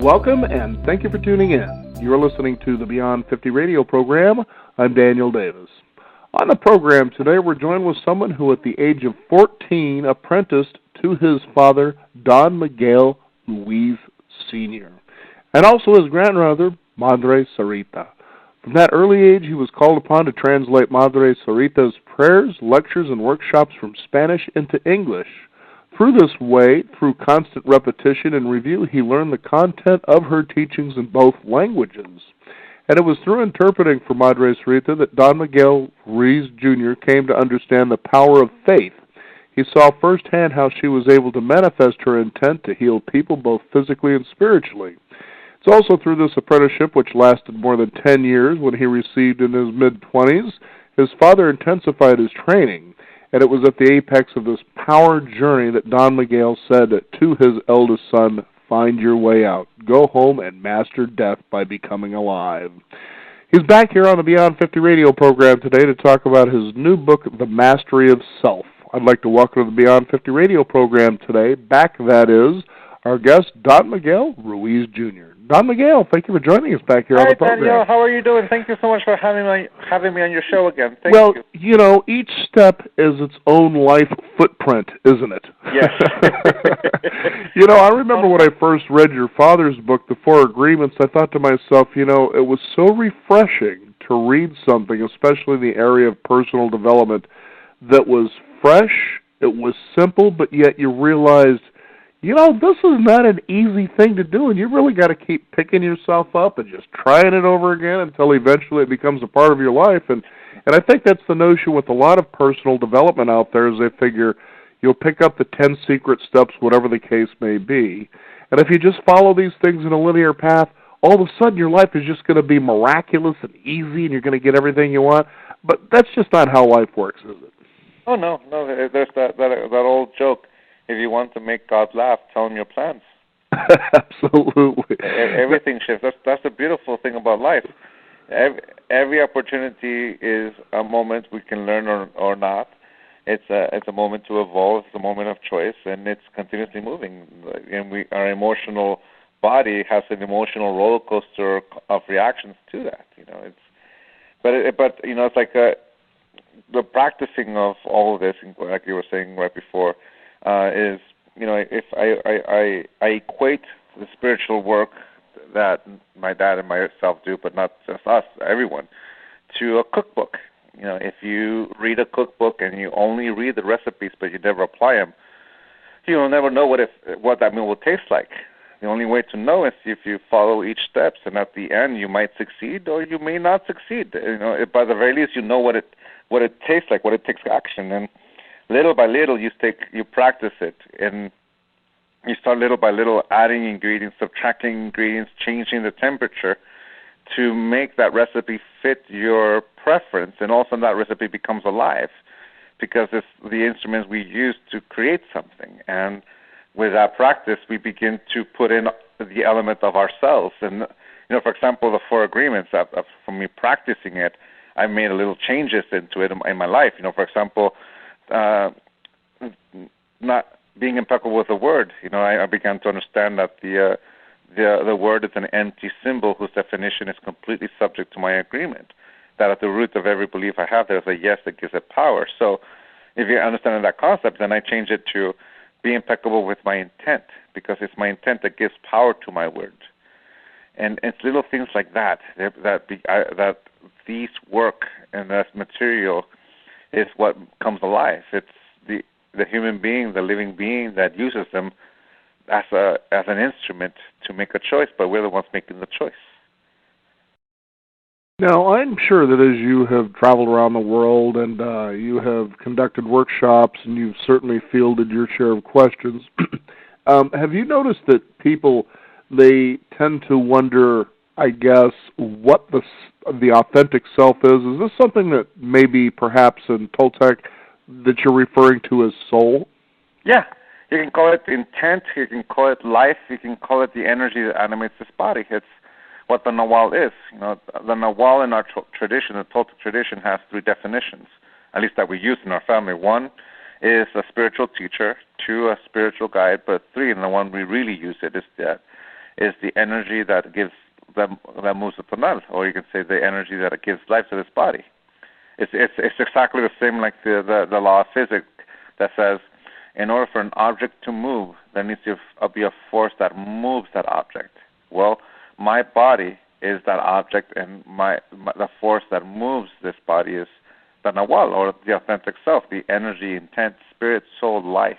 Welcome, and thank you for tuning in. You're listening to the Beyond 50 radio program. I'm Daniel Davis. On the program today, we're joined with someone who, at the age of 14, apprenticed to his father, Don Miguel Ruiz Sr., and also his grandmother, Madre Sarita. From that early age, he was called upon to translate Madre Sarita's prayers, lectures, and workshops from Spanish into English. Through this way, through constant repetition and review, he learned the content of her teachings in both languages. And it was through interpreting for Madre Sarita that Don Miguel Ruiz Jr. came to understand the power of faith. He saw firsthand how she was able to manifest her intent to heal people both physically and spiritually. It's also through this apprenticeship, which lasted more than 10 years when he received in his mid-20s, his father intensified his training. And it was at the apex of this power journey that Don Miguel said to his eldest son, "Find your way out. Go home and master death by becoming alive." He's back here on the Beyond 50 radio program today to talk about his new book, The Mastery of Self. I'd like to welcome to the Beyond 50 radio program today, that is, our guest, Don Miguel Ruiz Jr. Don Miguel, thank you for joining us back here on the program. Hi, Daniel. How are you doing? Thank you so much for having me on your show again. Thank you. You know, each step is its own life footprint, isn't it? Yes. I remember when I first read your father's book, The Four Agreements, I thought to myself, it was so refreshing to read something, especially in the area of personal development, that was fresh, it was simple, but yet you realized, this is not an easy thing to do, and you really got to keep picking yourself up and just trying it over again until eventually it becomes a part of your life. And I think that's the notion with a lot of personal development out there, is they figure you'll pick up the 10 secret steps, whatever the case may be. And if you just follow these things in a linear path, all of a sudden your life is just going to be miraculous and easy, and you're going to get everything you want. But that's just not how life works, is it? Oh, no. There's that old joke. If you want to make God laugh, tell him your plans. Absolutely. Everything shifts. That's the beautiful thing about life. Every opportunity is a moment we can learn or not. It's a moment to evolve. It's a moment of choice, and it's continuously moving. And our emotional body has an emotional roller coaster of reactions to that. It's like the practicing of all of this, like you were saying right before. Is if I equate the spiritual work that my dad and myself do, but not just us, everyone, to a cookbook. If you read a cookbook and you only read the recipes but you never apply them, you'll never know what that meal will taste like. The only way to know is if you follow each step, and at the end you might succeed or you may not succeed. By the very least, you know what it tastes like, what it takes action. And little by little, you practice it, and you start little by little adding ingredients, subtracting ingredients, changing the temperature to make that recipe fit your preference, and also that recipe becomes alive because it's the instruments we use to create something. And with that practice, we begin to put in the element of ourselves. And, for example, the Four Agreements, from me practicing it, I made a little changes into it in my life. For example, not being impeccable with the word. I began to understand that the word is an empty symbol whose definition is completely subject to my agreement. That at the root of every belief I have, there's a yes that gives it power. So if you understand that concept, then I change it to be impeccable with my intent, because it's my intent that gives power to my word. And it's little things like that these work and that material is what comes alive. It's the human being, the living being that uses them as an instrument to make a choice, but we're the ones making the choice. Now, I'm sure that as you have traveled around the world and you have conducted workshops and you've certainly fielded your share of questions, have you noticed that people, they tend to wonder, I guess, what the authentic self is? Is this something that maybe perhaps in Toltec that you're referring to as soul? Yeah. You can call it intent, you can call it life, you can call it the energy that animates this body. It's what the Nawal is. The Nawal in our tradition, the Toltec tradition, has three definitions, at least that we use in our family. One is a spiritual teacher, two, a spiritual guide, but three, and the one we really use is that is the energy that gives that moves the panal, or you can say the energy that gives life to this body. It's exactly the same like the law of physics that says, in order for an object to move, there needs to be a force that moves that object. Well, my body is that object, and the force that moves this body is the Nawal, or the authentic self, the energy, intent, spirit, soul, life,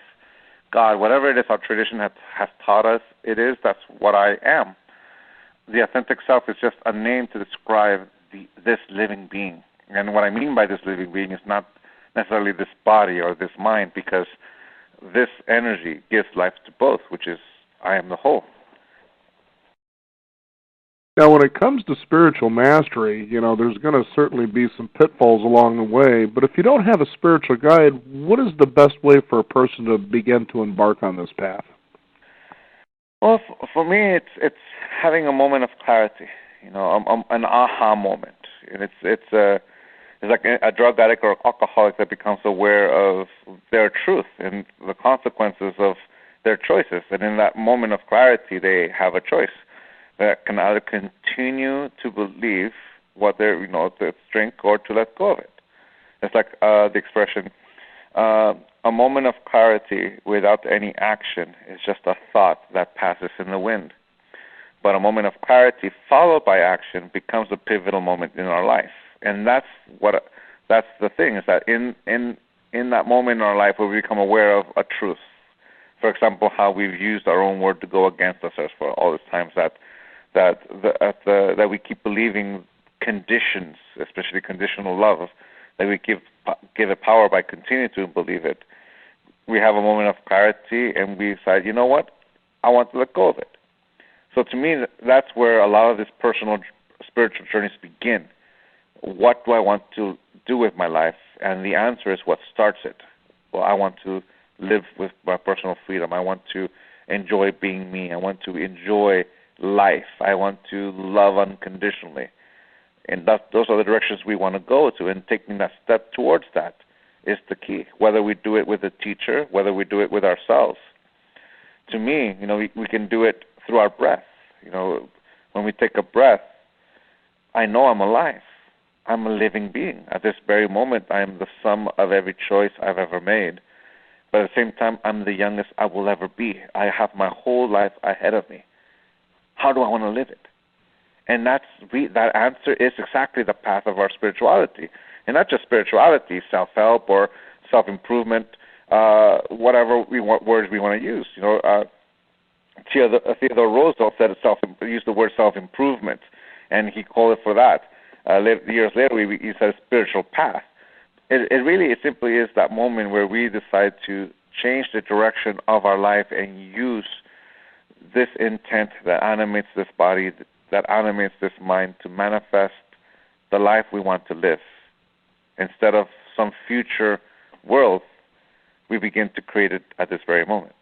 God, whatever it is our tradition has taught us it is, that's what I am. The authentic self is just a name to describe this living being. And what I mean by this living being is not necessarily this body or this mind, because this energy gives life to both, which is I am the whole. Now, when it comes to spiritual mastery, there's going to certainly be some pitfalls along the way, but if you don't have a spiritual guide, what is the best way for a person to begin to embark on this path? Well, for me, it's having a moment of clarity, an aha moment. And it's like a drug addict or alcoholic that becomes aware of their truth and the consequences of their choices. And in that moment of clarity, they have a choice that can either continue to believe what they're, to drink, or to let go of it. It's like the expression, a moment of clarity without any action is just a thought that passes in the wind. But a moment of clarity followed by action becomes a pivotal moment in our life. And that's the thing, is that in that moment in our life where we become aware of a truth. For example, how we've used our own word to go against us for all these times that we keep believing conditions, especially conditional love, that we give it power by continuing to believe it. We have a moment of clarity and we decide, you know what, I want to let go of it. So to me, that's where a lot of these personal spiritual journeys begin. What do I want to do with my life? And the answer is what starts it. Well, I want to live with my personal freedom. I want to enjoy being me. I want to enjoy life. I want to love unconditionally. And those are the directions we want to go to, and taking that step towards that is the key, whether we do it with a teacher, whether we do it with ourselves. To me, we can do it through our breath. When we take a breath, I know I'm alive. I'm a living being. At this very moment, I am the sum of every choice I've ever made. But at the same time, I'm the youngest I will ever be. I have my whole life ahead of me. How do I want to live it? And that answer is exactly the path of our spirituality. And not just spirituality, self-help or self-improvement, whatever words we want to use. Theodore Roosevelt used the word self-improvement, and he called it for that. Years later, he said spiritual path. It simply is that moment where we decide to change the direction of our life and use this intent that animates this body, that animates this mind, to manifest the life we want to live. Instead of some future world, we begin to create it at this very moment.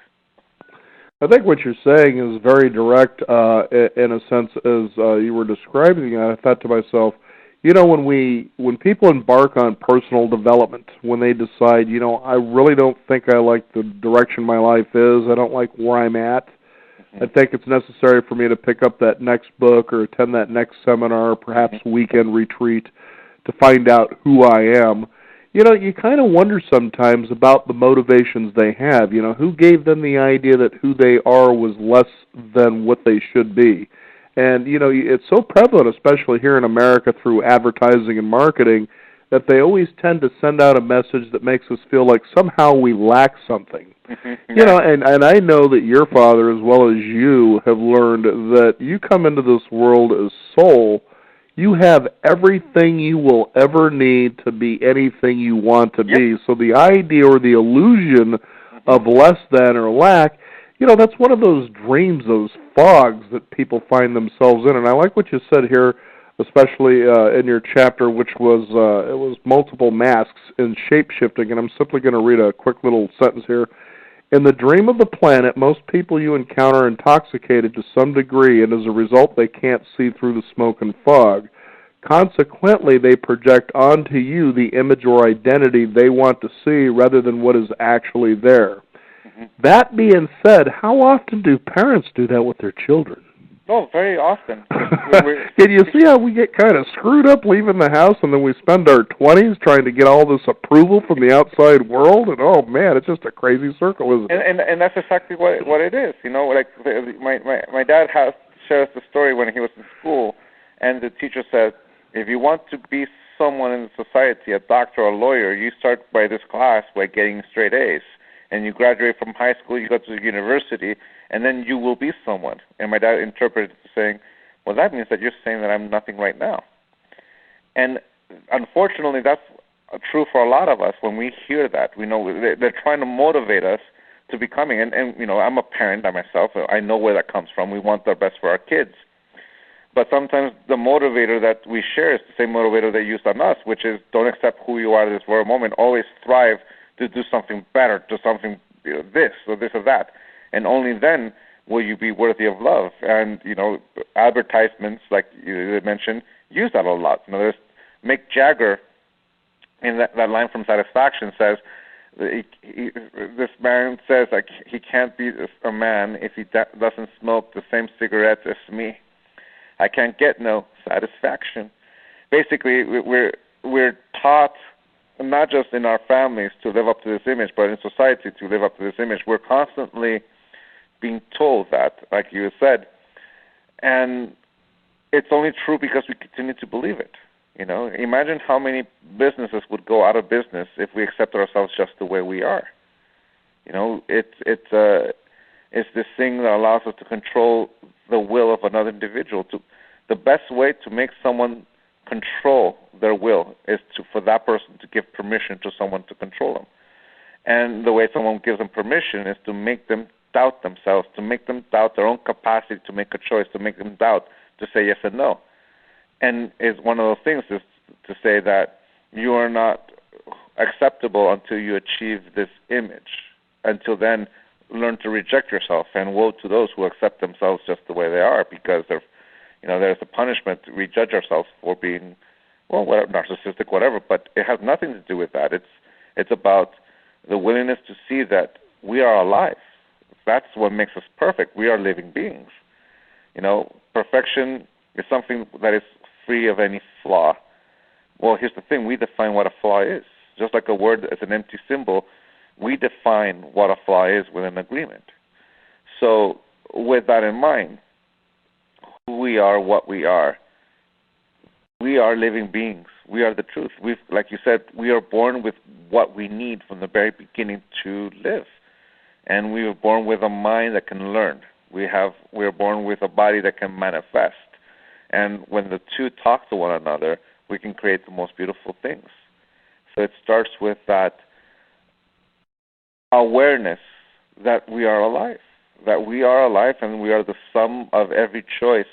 I think what you're saying is very direct in a sense as you were describing it. I thought to myself, when people embark on personal development, when they decide, I really don't think I like the direction my life is, I don't like where I'm at, I think it's necessary for me to pick up that next book or attend that next seminar, perhaps weekend retreat, to find out who I am. You kind of wonder sometimes about the motivations they have. Who gave them the idea that who they are was less than what they should be? And, it's so prevalent, especially here in America through advertising and marketing, that they always tend to send out a message that makes us feel like somehow we lack something. And I know that your father, as well as you, have learned that you come into this world as soul. You have everything you will ever need to be anything you want to be. So the idea or the illusion of less than or lack, that's one of those dreams, those fogs that people find themselves in. And I like what you said here, especially in your chapter, which was it was multiple masks in shape-shifting. And I'm simply going to read a quick little sentence here. In the dream of the planet, most people you encounter are intoxicated to some degree, and as a result, they can't see through the smoke and fog. Consequently, they project onto you the image or identity they want to see rather than what is actually there. That being said, how often do parents do that with their children? Oh, very often. Can you see how we get kind of screwed up leaving the house, and then we spend our 20s trying to get all this approval from the outside world? And oh man, it's just a crazy circle, isn't it? And that's exactly what it is. You know, like my dad shares the story when he was in school, and the teacher said, if you want to be someone in society, a doctor or a lawyer, you start by this class by getting straight A's, and you graduate from high school, you go to the university, and then you will be someone. And my dad interpreted it saying, well, that means that you're saying that I'm nothing right now. And unfortunately, that's true for a lot of us. When we hear that, we know they're trying to motivate us to becoming. And you know, I'm a parent by myself. I know where that comes from. We want the best for our kids. But sometimes the motivator that we share is the same motivator they used on us, which is don't accept who you are at this very moment. Always strive to do something better, to something, you know, this or this or that. And only then will you be worthy of love. And, you know, advertisements, like you mentioned, use that a lot. You know, there's Mick Jagger in that line from Satisfaction says, this man says, like, he can't be a man if he doesn't smoke the same cigarettes as me. I can't get no satisfaction. Basically, we're taught, not just in our families to live up to this image, but in society to live up to this image. We're constantly being told that, like you said, and it's only true because we continue to believe it. You know, imagine how many businesses would go out of business if we accepted ourselves just the way we are. You know, it's this thing that allows us to control the will of another individual. The best way to make someone control their will is for that person to give permission to someone to control them. And the way someone gives them permission is to make them doubt themselves, to make them doubt their own capacity to make a choice, to make them doubt to say yes and no. And is one of those things is to say that you are not acceptable until you achieve this image. Until then, learn to reject yourself, and woe to those who accept themselves just the way they are, because they're, you know, there's a punishment. We judge ourselves for being, well, whatever, narcissistic, whatever, but it has nothing to do with that. It's about the willingness to see that we are alive. That's what makes us perfect. We are living beings. You know, perfection is something that is free of any flaw. Well, here's the thing. We define what a flaw is. Just like a word is an empty symbol, we define what a flaw is with an agreement. So with that in mind, who we are, what we are living beings. We are the truth. Like you said, we are born with what we need from the very beginning to live. And we were born with a mind that can learn. We are born with a body that can manifest. And when the two talk to one another, we can create the most beautiful things. So it starts with that awareness that we are alive, and we are the sum of every choice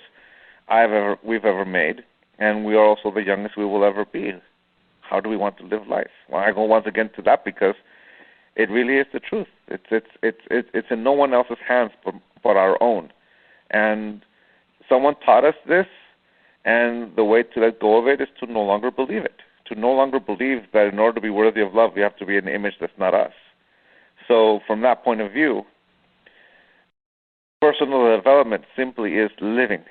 we've ever made, and we are also the youngest we will ever be. How do we want to live life? Well, I go once again to that because it really is the truth. It's in no one else's hands but our own. And someone taught us this, and the way to let go of it is to no longer believe it. To no longer believe that in order to be worthy of love, we have to be an image that's not us. So from that point of view, personal development simply is living.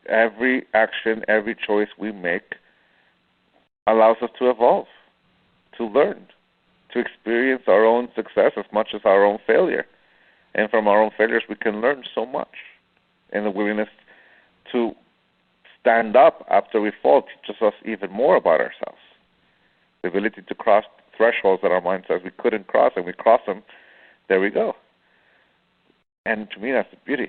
Every action, every choice we make allows us to evolve, to learn, to experience our own success as much as our own failure. And from our own failures, we can learn so much. And the willingness to stand up after we fall teaches us even more about ourselves. The ability to cross thresholds that our mind says we couldn't cross, and we cross them, there we go. And to me, that's the beauty.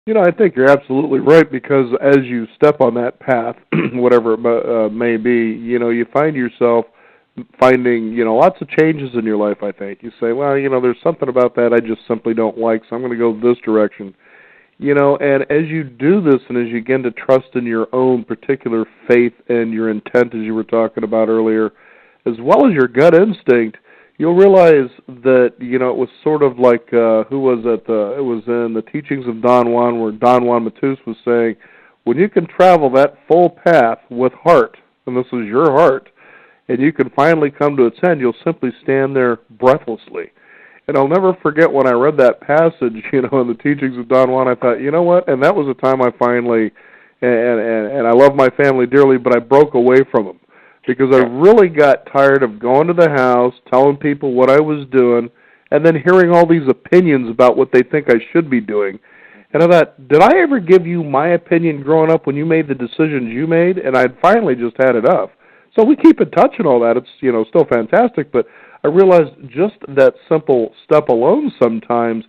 You know, I think you're absolutely right, because as you step on that path, whatever it may be, you know, you find yourself finding, you know, lots of changes in your life, I think. You say, well, you know, there's something about that I just simply don't like, so I'm going to go this direction. You know, and as you do this and as you begin to trust in your own particular faith and your intent, as you were talking about earlier, as well as your gut instinct, you'll realize that, you know, it was sort of like, who was it? It was in the Teachings of Don Juan, where Don Juan Matus was saying, when you can travel that full path with heart, and this is your heart, and you can finally come to its end, you'll simply stand there breathlessly. And I'll never forget when I read that passage, in the teachings of Don Juan, I thought, you know what? And that was the time I finally, and I love my family dearly, but I broke away from them. Because I really got tired of going to the house, telling people what I was doing, and then hearing all these opinions about what they think I should be doing. And I thought, did I ever give you my opinion growing up when you made the decisions you made? And I'd finally just had enough. So we keep in touch and all that. It's, still fantastic, but I realized just that simple step alone sometimes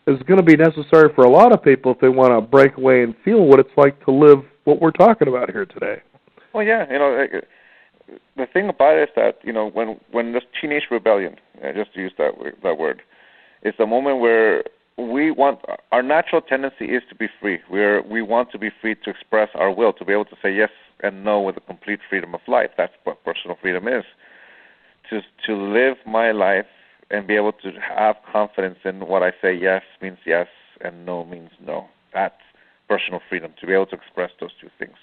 is going to be necessary for a lot of people if they want to break away and feel what it's like to live what we're talking about here today. Well, yeah, the thing about it is that when this teenage rebellion, just to use that word, it's a moment where our natural tendency is to be free. We want to be free to express our will, to be able to say yes and no with a complete freedom of life. That's what personal freedom is. To live my life and be able to have confidence in what I say yes means yes and no means no. That's personal freedom, to be able to express those two things.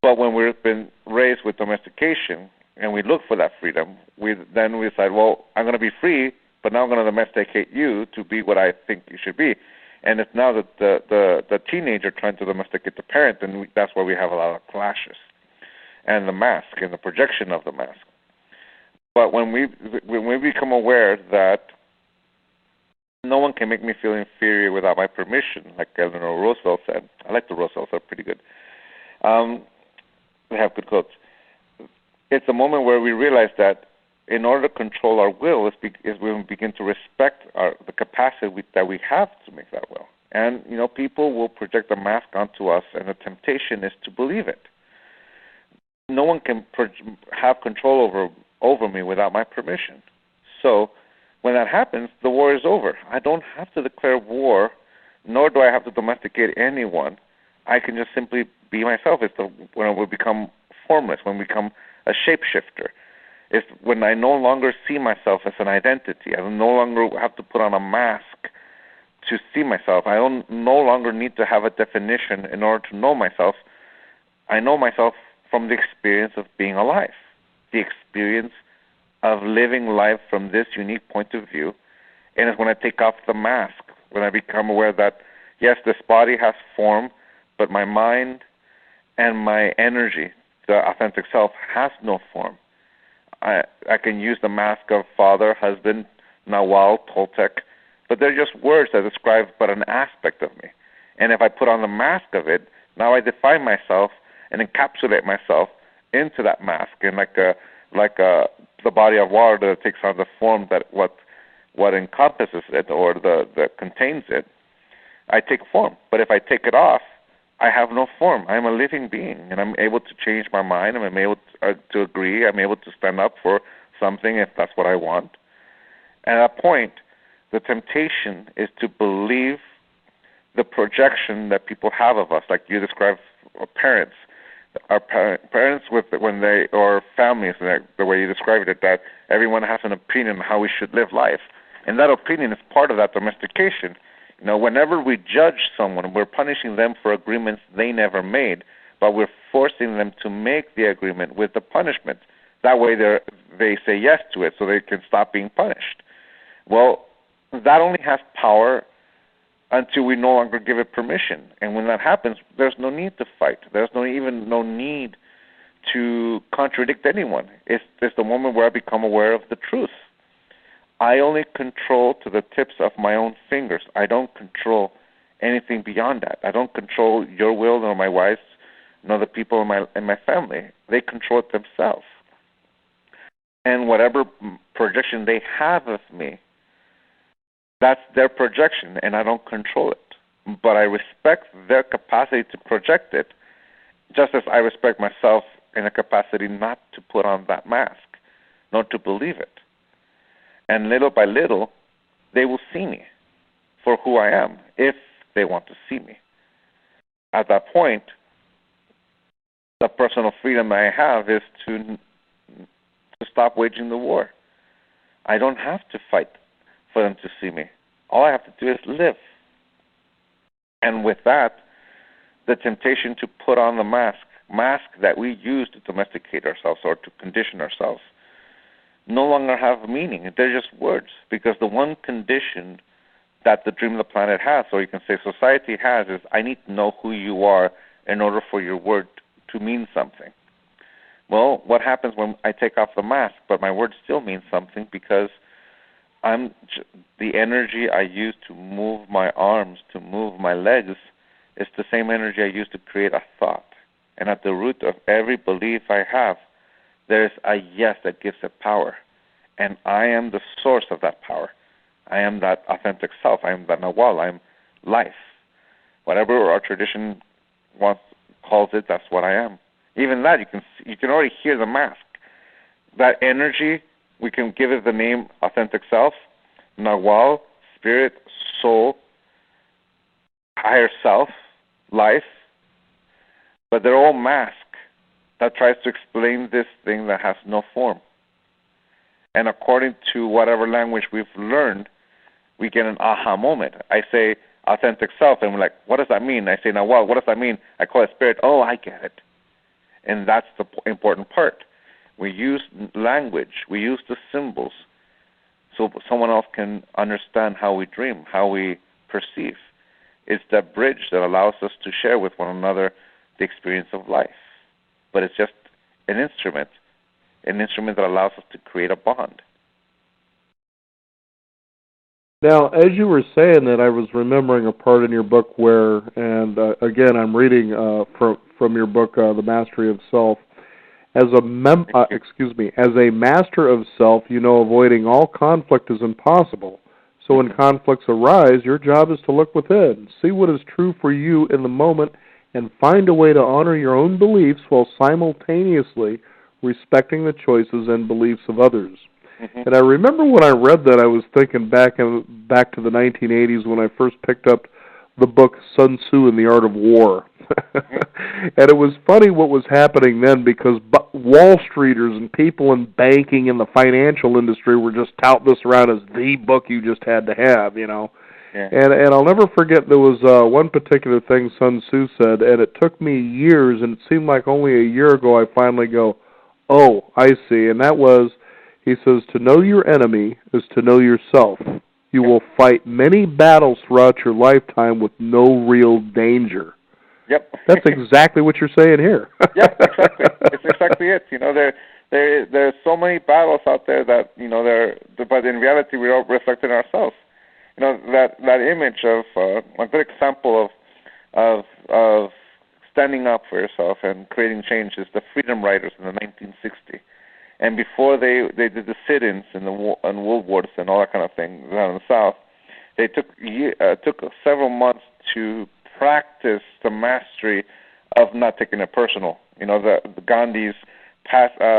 But when we've been raised with domestication and we look for that freedom, we decide, well, I'm going to be free, but now I'm going to domesticate you to be what I think you should be. And it's now that the teenager trying to domesticate the parent, and that's why we have a lot of clashes. And the mask and the projection of the mask. But when we become aware that no one can make me feel inferior without my permission, like Eleanor Roosevelt said. I like the Roosevelts, they're pretty good. They have good quotes. It's a moment where we realize that in order to control our will is when we begin to respect the capacity that we have to make that will. And, people will project a mask onto us, and the temptation is to believe it. No one can have control over me without my permission. So when that happens, the war is over. I don't have to declare war, nor do I have to domesticate anyone. I can just simply be myself. It's when we become formless, when we become a shapeshifter. It's when I no longer see myself as an identity. I no longer have to put on a mask to see myself. I no longer need to have a definition in order to know myself. I know myself from the experience of being alive, the experience of living life from this unique point of view. And it's when I take off the mask, when I become aware that, yes, this body has form, but my mind and my energy, the authentic self, has no form. I can use the mask of father, husband, Nawal, Toltec, but they're just words that describe but an aspect of me. And if I put on the mask of it, now I define myself and encapsulate myself into that mask, and like the body of water that takes on the form that what encompasses it or that contains it, I take form. But if I take it off, I have no form. I'm a living being, and I'm able to change my mind. I'm able to agree. I'm able to stand up for something if that's what I want. And at that point, the temptation is to believe the projection that people have of us, like you described parents. Our parents, or families, the way you described it, that everyone has an opinion on how we should live life. And that opinion is part of that domestication. Whenever we judge someone, we're punishing them for agreements they never made, but we're forcing them to make the agreement with the punishment. That way they say yes to it so they can stop being punished. Well, that only has power until we no longer give it permission. And when that happens, there's no need to fight. There's no need to contradict anyone. It's the moment where I become aware of the truth. I only control to the tips of my own fingers. I don't control anything beyond that. I don't control your will, nor my wife's, nor the people in my family. They control it themselves. And whatever projection they have of me, that's their projection, and I don't control it. But I respect their capacity to project it, just as I respect myself in a capacity not to put on that mask, not to believe it. And little by little, they will see me for who I am, if they want to see me. At that point, the personal freedom I have is to stop waging the war. I don't have to fight for them to see me. All I have to do is live. And with that, the temptation to put on the mask that we use to domesticate ourselves or to condition ourselves, no longer have meaning. They're just words, because the one condition that the Dream of the Planet has, or you can say society has, is I need to know who you are in order for your word to mean something. Well, what happens when I take off the mask, but my word still means something, because the energy I use to move my arms, to move my legs, is the same energy I use to create a thought. And at the root of every belief I have, there's a yes that gives it power. And I am the source of that power. I am that authentic self. I am that Nahual. I am life. Whatever our tradition calls it, that's what I am. Even that, you can already hear the mask. That energy, we can give it the name authentic self, Nahual, spirit, soul, higher self, life. But they're all masks that tries to explain this thing that has no form. And according to whatever language we've learned, we get an aha moment. I say authentic self, and we're like, what does that mean? I say Nahual, what does that mean? I call it spirit. Oh, I get it. And that's the important part. We use language. We use the symbols so someone else can understand how we dream, how we perceive. It's that bridge that allows us to share with one another the experience of life. But it's just an instrument that allows us to create a bond. Now, as you were saying that, I was remembering a part in your book where, and again, I'm reading from your book, The Mastery of Self. As a master of self, you know avoiding all conflict is impossible. So when conflicts arise, your job is to look within, see what is true for you in the moment, and find a way to honor your own beliefs while simultaneously respecting the choices and beliefs of others. Mm-hmm. And I remember when I read that, I was thinking back to the 1980s when I first picked up the book Sun Tzu and the Art of War. And it was funny what was happening then, because Wall Streeters and people in banking in the financial industry were just touting this around as the book you just had to have, you know. Yeah. And I'll never forget, there was one particular thing Sun Tzu said, and it took me years, and it seemed like only a year ago I finally go, oh, I see. And that was, he says, to know your enemy is to know yourself. You will fight many battles throughout your lifetime with no real danger. Yep. That's exactly what you're saying here. Yep, exactly. It's exactly it. You know, there's so many battles out there that, you know, but in reality we all reflect in ourselves. You know, that image of a good example of standing up for yourself and creating change is the Freedom Riders in the 1960s. And before they did the sit-ins and Woolworths and all that kind of thing down in the South, they took several months to practice the mastery of not taking it personal. You know, the Gandhi's passive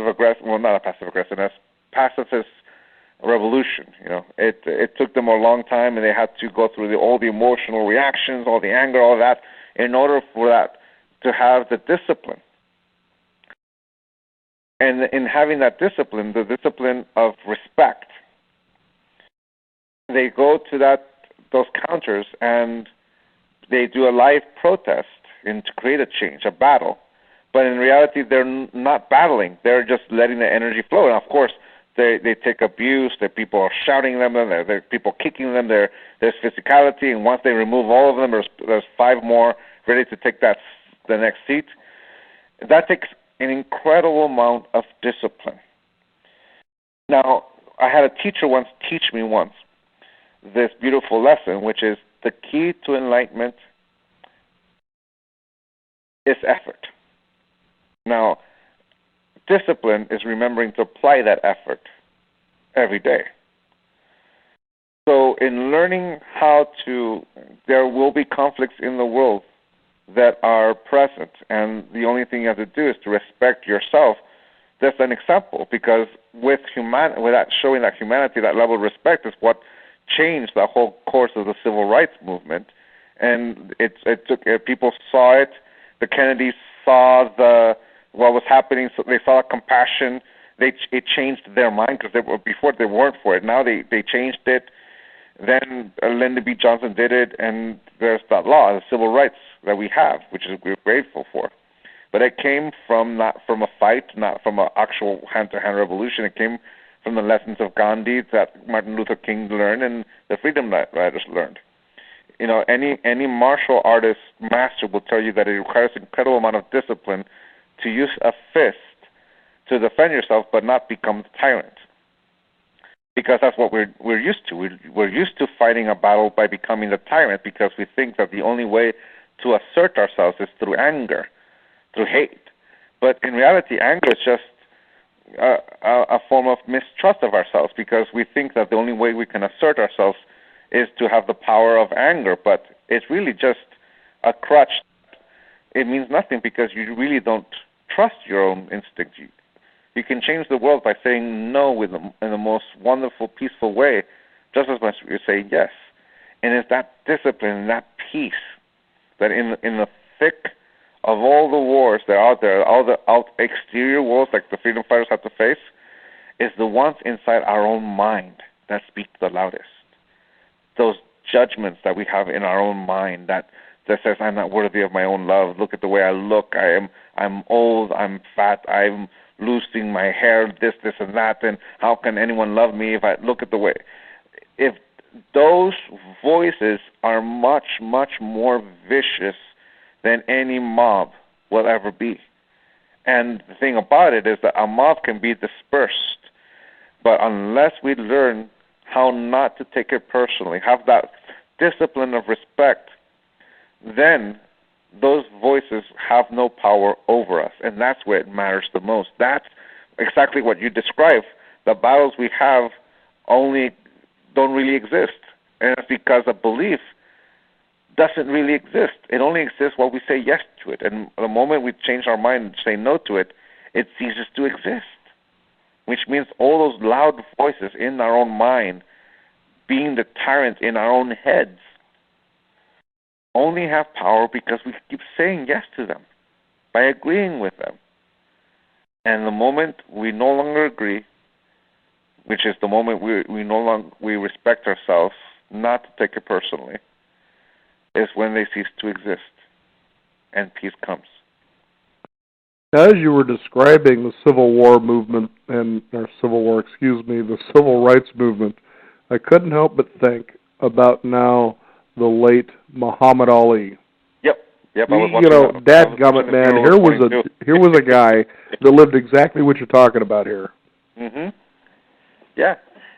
aggressive, well, not a passive aggressiveness, pacifist revolution. You know, it took them a long time, and they had to go through all the emotional reactions, all the anger, all that, in order for that to have the discipline. And in having that discipline, the discipline of respect, they go to those counters and they do a live protest and to create a change, a battle. But in reality, they're not battling. They're just letting the energy flow. And of course, they take abuse. There people are shouting at them. There are people kicking them. There's physicality. And once they remove all of them, there's 5 more ready to take the next seat. That takes an incredible amount of discipline. Now, I had a teacher teach me this beautiful lesson, which is the key to enlightenment is effort. Now, discipline is remembering to apply that effort every day. So in learning there will be conflicts in the world that are present, and the only thing you have to do is to respect yourself. That's an example, because without showing that humanity, that level of respect is what changed the whole course of the civil rights movement. And it took people saw it. The Kennedys saw what was happening, so they saw compassion. It changed their mind, because before they weren't for it. Now they changed it. Then Lyndon B. Johnson did it, and there's that law, the civil rights that we have, which we're grateful for. But it came from not from a fight, not from an actual hand-to-hand revolution. It came from the lessons of Gandhi that Martin Luther King learned and the Freedom Riders learned. Any martial artist master will tell you that it requires an incredible amount of discipline to use a fist to defend yourself, but not become the tyrant. Because that's what we're used to. We're used to fighting a battle by becoming the tyrant because we think that the only way to assert ourselves is through anger, through hate. But in reality, anger is just a form of mistrust of ourselves because we think that the only way we can assert ourselves is to have the power of anger. But it's really just a crutch. It means nothing because you really don't trust your own instinct. You can change the world by saying no in the most wonderful, peaceful way, just as much as you say yes. And it's that discipline and that peace that in the thick of all the wars that are out there, all the exterior wars like the freedom fighters have to face, is the ones inside our own mind that speak the loudest. Those judgments that we have in our own mind that says, I'm not worthy of my own love. Look at the way I look. I'm old. I'm fat. I'm losing my hair, this, and that, and how can anyone love me if I look at the way? If those voices are much, much more vicious than any mob will ever be. And the thing about it is that a mob can be dispersed, but unless we learn how not to take it personally, have that discipline of respect, then those voices have no power over us, and that's where it matters the most. That's exactly what you described. The battles we have only don't really exist, and it's because a belief doesn't really exist. It only exists while we say yes to it, and the moment we change our mind and say no to it, it ceases to exist, which means all those loud voices in our own mind, being the tyrants in our own heads, only have power because we keep saying yes to them, by agreeing with them. And the moment we no longer agree, which is the moment we respect ourselves, not to take it personally, is when they cease to exist, and peace comes. As you were describing the Civil Rights Movement, I couldn't help but think about now the late Muhammad Ali. Yep. Dadgummit, man, here was a guy that lived exactly what you're talking about here. Mhm. Yeah.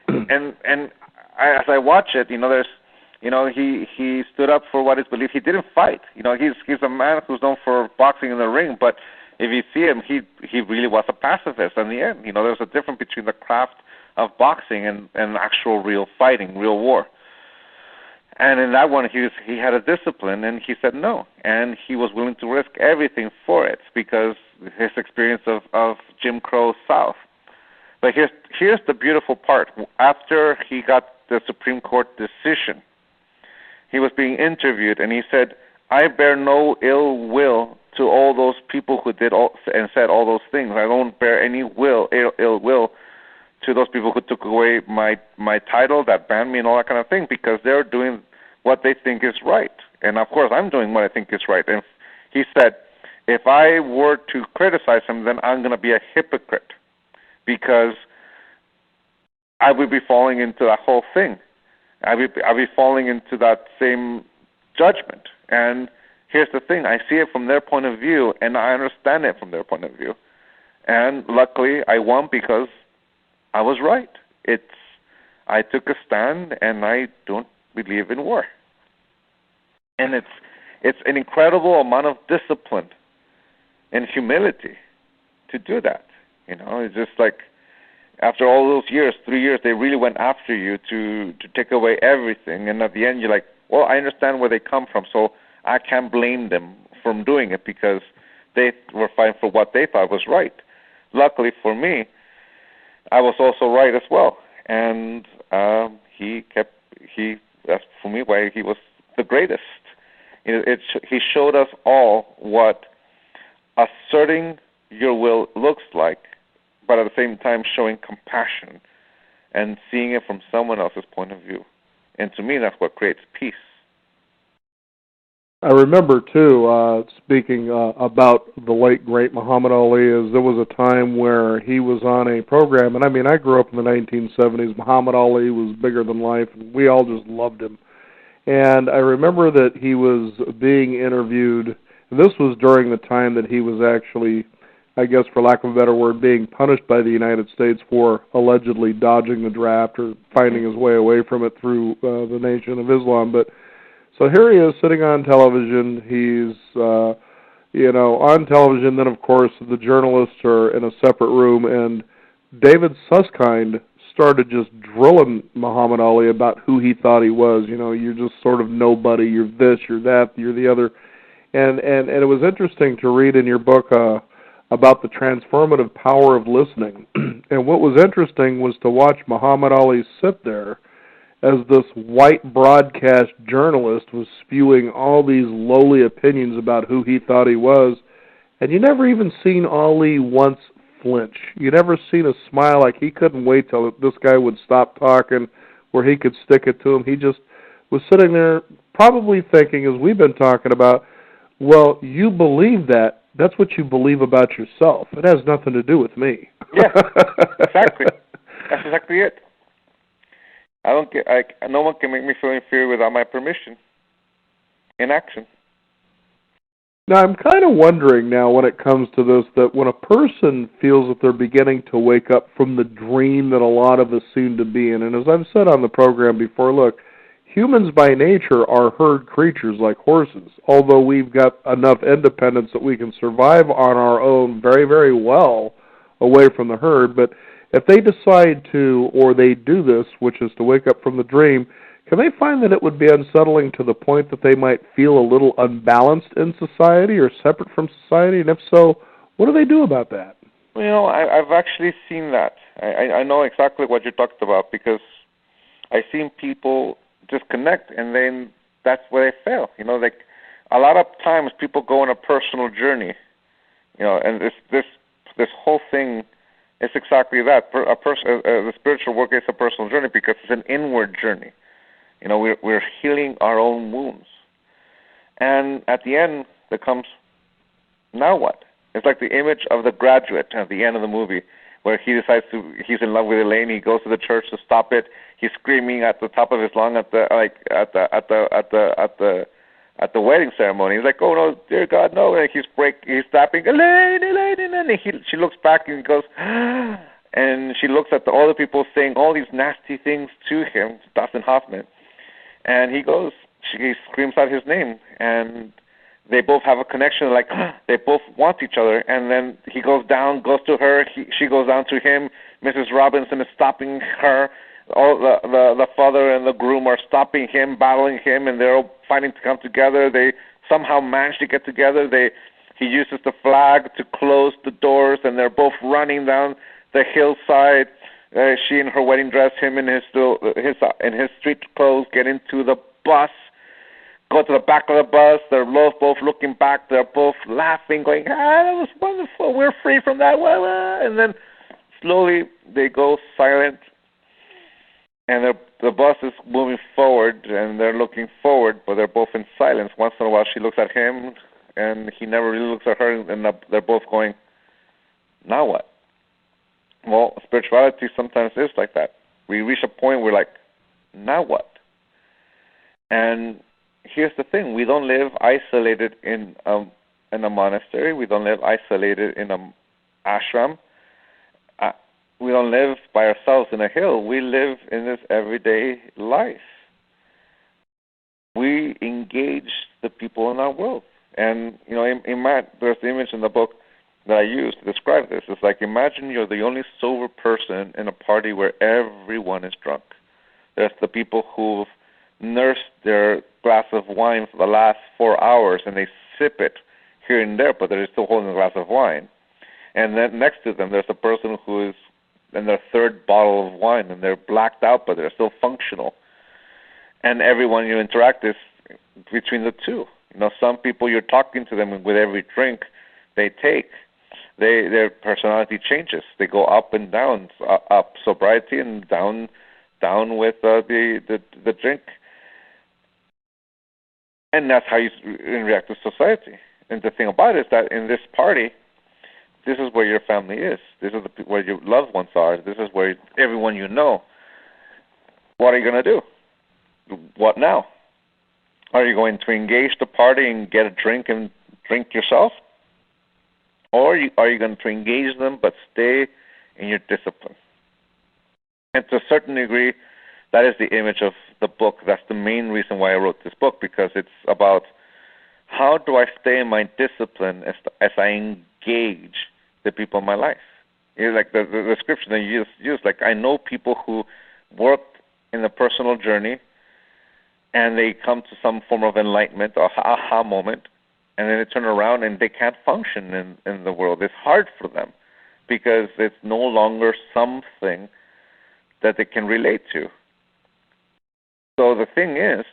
and as I watch it, he stood up for what is believed. He didn't fight. He's a man who's known for boxing in the ring, but if you see him, he really was a pacifist in the end. There's a difference between the craft of boxing and actual real fighting, real war. And in that one, he had a discipline, and he said no, and he was willing to risk everything for it because his experience of Jim Crow South. But here's the beautiful part. After he got the Supreme Court decision, he was being interviewed, and he said, "I bear no ill will to all those people who did and said all those things. I don't bear any ill will to those people who took away my title, that banned me, and all that kind of thing, because they're doing what they think is right. And, of course, I'm doing what I think is right." And he said, if I were to criticize him, then I'm going to be a hypocrite because I would be falling into that whole thing. I'd be falling into that same judgment. And here's the thing. I see it from their point of view, and I understand it from their point of view. And luckily, I won because I was right. I took a stand, and I don't believe in war. And it's an incredible amount of discipline and humility to do that. It's just like after all those years, 3 years, they really went after you to take away everything. And at the end, you're like, well, I understand where they come from, so I can't blame them from doing it because they were fighting for what they thought was right. Luckily for me, I was also right as well, and that's for me why he was the greatest. He showed us all what asserting your will looks like, but at the same time showing compassion and seeing it from someone else's point of view. And to me, that's what creates peace. I remember too, speaking about the late great Muhammad Ali, is there was a time where he was on a program, and I mean, I grew up in the 1970s. Muhammad Ali was bigger than life, and we all just loved him. And I remember that he was being interviewed. And this was during the time that he was actually, I guess for lack of a better word, being punished by the United States for allegedly dodging the draft or finding his way away from it through the Nation of Islam. But so here he is sitting on television. He's, on television. Then, of course, the journalists are in a separate room, and David Susskind started just drilling Muhammad Ali about who he thought he was. You're just sort of nobody. You're this, you're that, you're the other. And it was interesting to read in your book about the transformative power of listening. And what was interesting was to watch Muhammad Ali sit there as this white broadcast journalist was spewing all these lowly opinions about who he thought he was, and you never even seen Ali once flinch. You never seen a smile, like he couldn't wait till this guy would stop talking where he could stick it to him. He just was sitting there probably thinking, as we've been talking about, well, you believe that. That's what you believe about yourself. It has nothing to do with me. Yeah, exactly. That's exactly it. No one can make me feel inferior without my permission. In action. Now, I'm kind of wondering now when it comes to this, that when a person feels that they're beginning to wake up from the dream that a lot of us seem to be in, and as I've said on the program before, look, humans by nature are herd creatures like horses, although we've got enough independence that we can survive on our own very, very well away from the herd, but if they decide to, or they do this, which is to wake up from the dream, can they find that it would be unsettling to the point that they might feel a little unbalanced in society or separate from society? And if so, what do they do about that? Well, I've actually seen that. I know exactly what you're talking about because I've seen people disconnect and then that's where they fail. Like a lot of times people go on a personal journey, and this whole thing is exactly that. The spiritual work is a personal journey because it's an inward journey. We're healing our own wounds. And at the end, there comes, now what? It's like the image of the graduate at the end of the movie where he's in love with Elaine. He goes to the church to stop it. He's screaming at the top of his lung at the wedding ceremony. He's like, "Oh no, dear God, no!" And he's tapping, Elaine, and she looks back and goes, and she looks at all the people saying all these nasty things to him, Dustin Hoffman. And she screams out his name, and they both have a connection, like they both want each other. And then he goes down, goes to her, she goes down to him. Mrs. Robinson is stopping her. All the father and the groom are stopping him, battling him, and they're all fighting to come together. They somehow manage to get together. He uses the flag to close the doors, and they're both running down the hillside. She in her wedding dress, him in his street clothes, get into the bus, go to the back of the bus. They're both looking back. They're both laughing, going, that was wonderful. We're free from that. And then slowly they go silent, and the bus is moving forward, and they're looking forward, but they're both in silence. Once in a while she looks at him, and he never really looks at her, and they're both going, now what? Well, spirituality sometimes is like that. We reach a point where like, now what? And here's the thing: we don't live isolated in a monastery. We don't live isolated in an ashram. We don't live by ourselves in a hill. We live in this everyday life. We engage the people in our world. And there's the image in the book that I use to describe this. It's like, imagine you're the only sober person in a party where everyone is drunk. There's the people who've nursed their glass of wine for the last 4 hours, and they sip it here and there, but they're still holding a glass of wine. And then next to them, there's a person who is in their third bottle of wine, and they're blacked out, but they're still functional. And everyone you interact is between the two. Some people, you're talking to them with every drink they take, their personality changes. They go up and down, up sobriety and down with the drink. And that's how you react to society. And the thing about it is that in this party, this is where your family is. This is where your loved ones are. This is where everyone you know. What are you going to do? What now? Are you going to engage the party and get a drink and drink yourself? Or are you going to engage them but stay in your discipline? And to a certain degree, that is the image of the book. That's the main reason why I wrote this book, because it's about how do I stay in my discipline as I engage the people in my life. It's like the description that you used, like I know people who work in a personal journey and they come to some form of enlightenment or aha moment, and then they turn around and they can't function in the world. It's hard for them because it's no longer something that they can relate to. So the thing is,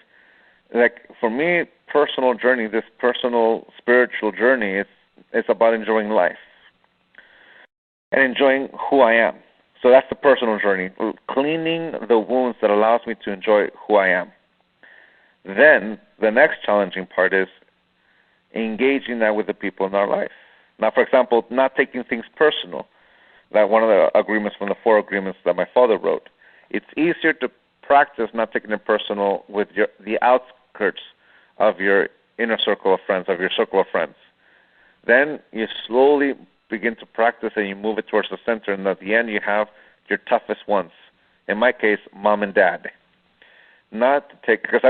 like for me, personal journey, this personal spiritual journey, it's about enjoying life and enjoying who I am. So that's the personal journey, cleaning the wounds that allows me to enjoy who I am. Then the next challenging part is engaging that with the people in our life. Now, for example, not taking things personal. That one of the agreements from the 4 agreements that my father wrote. It's easier to practice not taking it personal with the outskirts of your inner circle of friends, of your circle of friends. Then you slowly begin to practice and you move it towards the center, and at the end you have your toughest ones. In my case, mom and dad. Not to take, because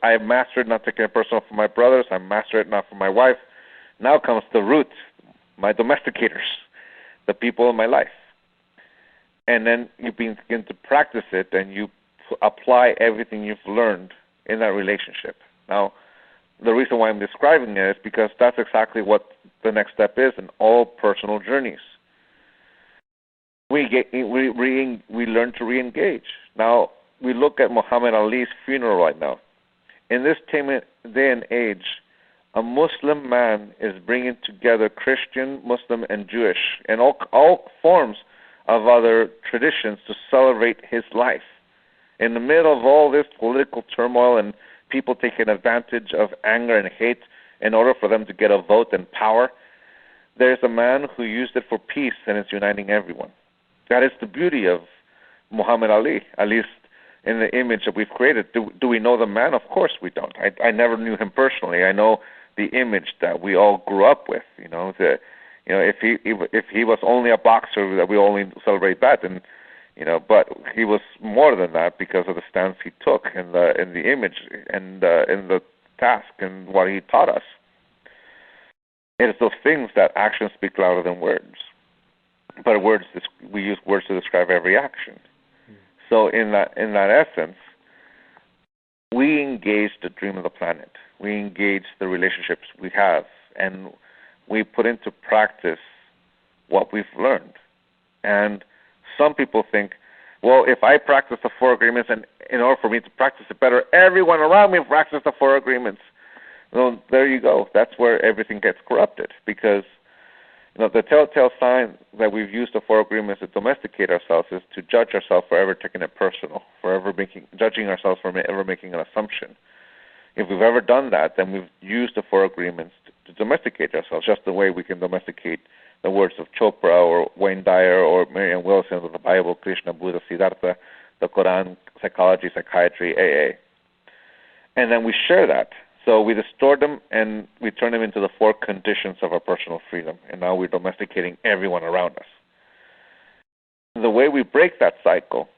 I've mastered not taking it personal for my brothers. I mastered it not for my wife. Now comes the root, my domesticators, the people in my life. And then you begin to practice it, and you apply everything you've learned in that relationship. Now, the reason why I'm describing it is because that's exactly what the next step is in all personal journeys. We learn to re-engage. Now, we look at Muhammad Ali's funeral right now. In this day and age, a Muslim man is bringing together Christian, Muslim, and Jewish, and all forms of other traditions to celebrate his life. In the middle of all this political turmoil and people taking advantage of anger and hate in order for them to get a vote and power, there's a man who used it for peace and is uniting everyone. That is the beauty of Muhammad Ali, at least in the image that we've created. Do we know the man? Of course we don't. I never knew him personally. I know the image that we all grew up with. If he was only a boxer, that we only celebrate that, and but he was more than that because of the stance he took in the image and in the task and what he taught us. It is those things that actions speak louder than words. But we use words to describe every action. So in that essence, we engage the dream of the planet. We engage the relationships we have, and we put into practice what we've learned. And some people think, well, if I practice the 4 agreements, and in order for me to practice it better, everyone around me practices the 4 agreements. Well, there you go. That's where everything gets corrupted, because the telltale sign that we've used the 4 agreements to domesticate ourselves is to judge ourselves for ever taking it personal, for ever judging ourselves for ever making an assumption. If we've ever done that, then we've used the 4 agreements to domesticate ourselves, just the way we can domesticate the words of Chopra or Wayne Dyer or Marianne Wilson of the Bible, Krishna, Buddha, Siddhartha, the Quran, psychology, psychiatry, AA. And then we share that. So we distort them and we turn them into the 4 conditions of our personal freedom. And now we're domesticating everyone around us. The way we break that cycle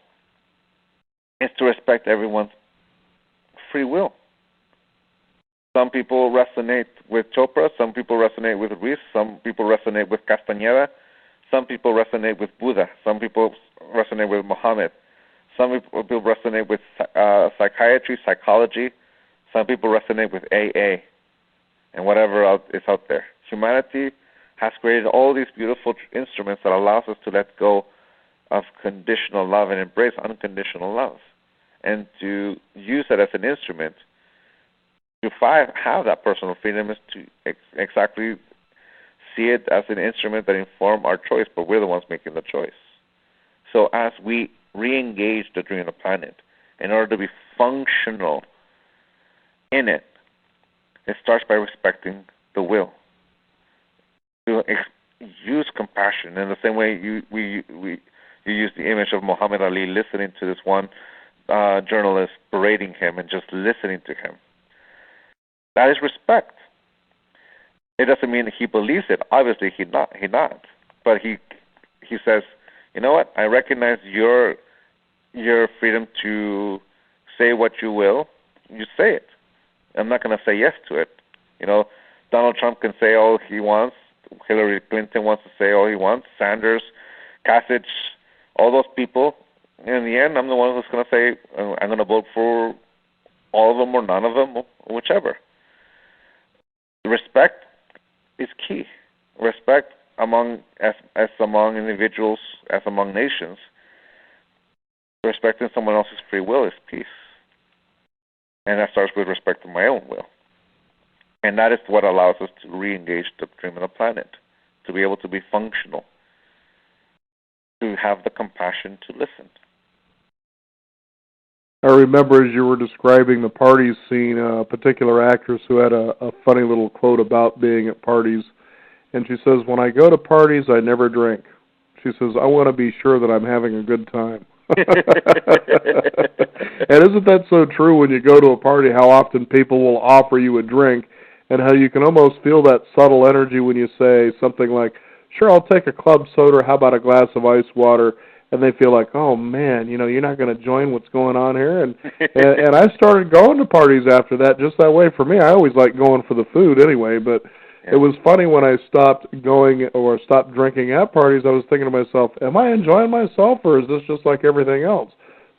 is to respect everyone's free will. Some people resonate with Chopra, some people resonate with Ruiz, some people resonate with Castañeda, some people resonate with Buddha, some people resonate with Muhammad, some people resonate with psychiatry, psychology, some people resonate with AA, and whatever is out there. Humanity has created all these beautiful instruments that allows us to let go of conditional love and embrace unconditional love, and to use it as an instrument. To have that personal freedom is to exactly see it as an instrument that informs our choice, but we're the ones making the choice. So as we re-engage the dream of the planet, in order to be functional in it, It starts by respecting the will. To use compassion in the same way you use the image of Muhammad Ali listening to this one journalist berating him and just listening to him. That is respect. It doesn't mean that he believes it. Obviously, he not. But he says, you know what? I recognize your freedom to say what you will. You say it. I'm not going to say yes to it. You know, Donald Trump can say all he wants. Hillary Clinton wants to say all he wants. Sanders, Kasich, all those people. In the end, I'm the one who's going to say I'm going to vote for all of them or none of them, or whichever. Respect is key. Respect among as among individuals, as among nations. Respecting someone else's free will is peace. And that starts with respecting my own will. And that is what allows us to re-engage the dream of the planet, to be able to be functional, to have the compassion to listen. I remember as you were describing the party scene, a particular actress who had a funny little quote about being at parties. And she says, when I go to parties, I never drink. She says, I want to be sure that I'm having a good time. And isn't that so true when you go to a party, how often people will offer you a drink, and how you can almost feel that subtle energy when you say something like, sure, I'll take a club soda, how about a glass of ice water? And they feel like, oh man, you know, you're not going to join what's going on here. And I started going to parties after that just that way. For me, I always like going for the food anyway, but it was funny when I stopped going or stopped drinking at parties, I was thinking to myself, am I enjoying myself, or is this just like everything else?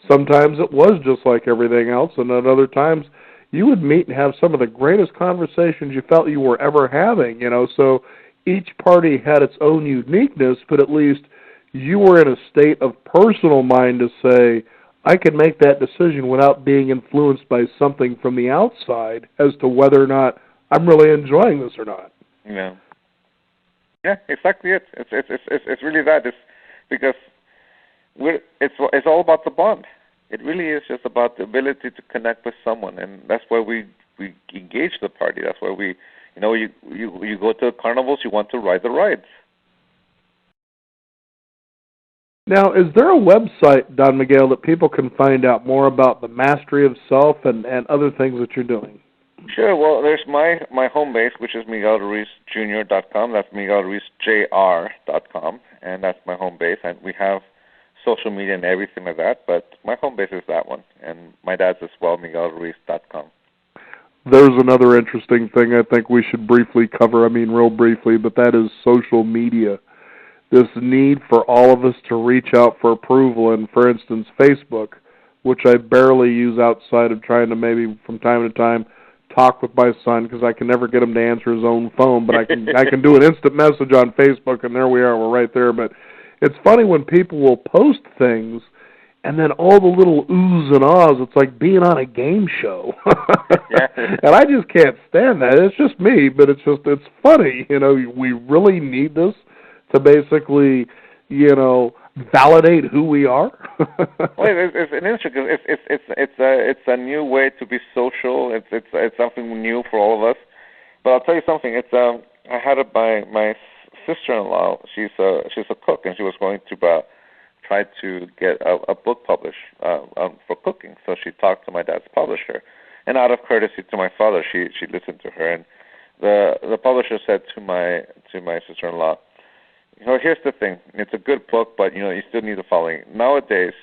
Sometimes it was just like everything else, and at other times you would meet and have some of the greatest conversations you felt you were ever having, you know. So each party had its own uniqueness, but at least you were in a state of personal mind to say, I can make that decision without being influenced by something from the outside as to whether or not I'm really enjoying this or not. Yeah. Yeah, exactly it. It's really that. It's because it's all about the bond. It really is just about the ability to connect with someone, and that's why we engage the party. That's why we, you know, you go to the carnivals. You want to ride the rides. Now, is there a website, Don Miguel, that people can find out more about the mastery of self and other things that you're doing? Sure. Well, there's my home base, which is MiguelRuizJr.com. That's MiguelRuizJR.com, and that's my home base. And we have social media and everything like that, but my home base is that one, and my dad's as well, MiguelRuiz.com. There's another interesting thing I think we should briefly cover, real briefly, but that is social media. This need for all of us to reach out for approval, and for instance, Facebook, which I barely use outside of trying to maybe from time to time talk with my son, because I can never get him to answer his own phone, but I can do an instant message on Facebook, and there we are, we're right there. But it's funny when people will post things, and then all the little oohs and ahs, it's like being on a game show. And I just can't stand that. It's just me, but it's funny. You know, we really need this to basically, you know, validate who we are. Well, it's an interesting. It's a new way to be social. It's something new for all of us. But I'll tell you something. I had it by my sister-in-law. She's a cook, and she was going to try to get a book published for cooking. So she talked to my dad's publisher, and out of courtesy to my father, she listened to her. And the publisher said to my sister-in-law, you know, here's the thing. It's a good book, but, you know, you still need the following. Nowadays,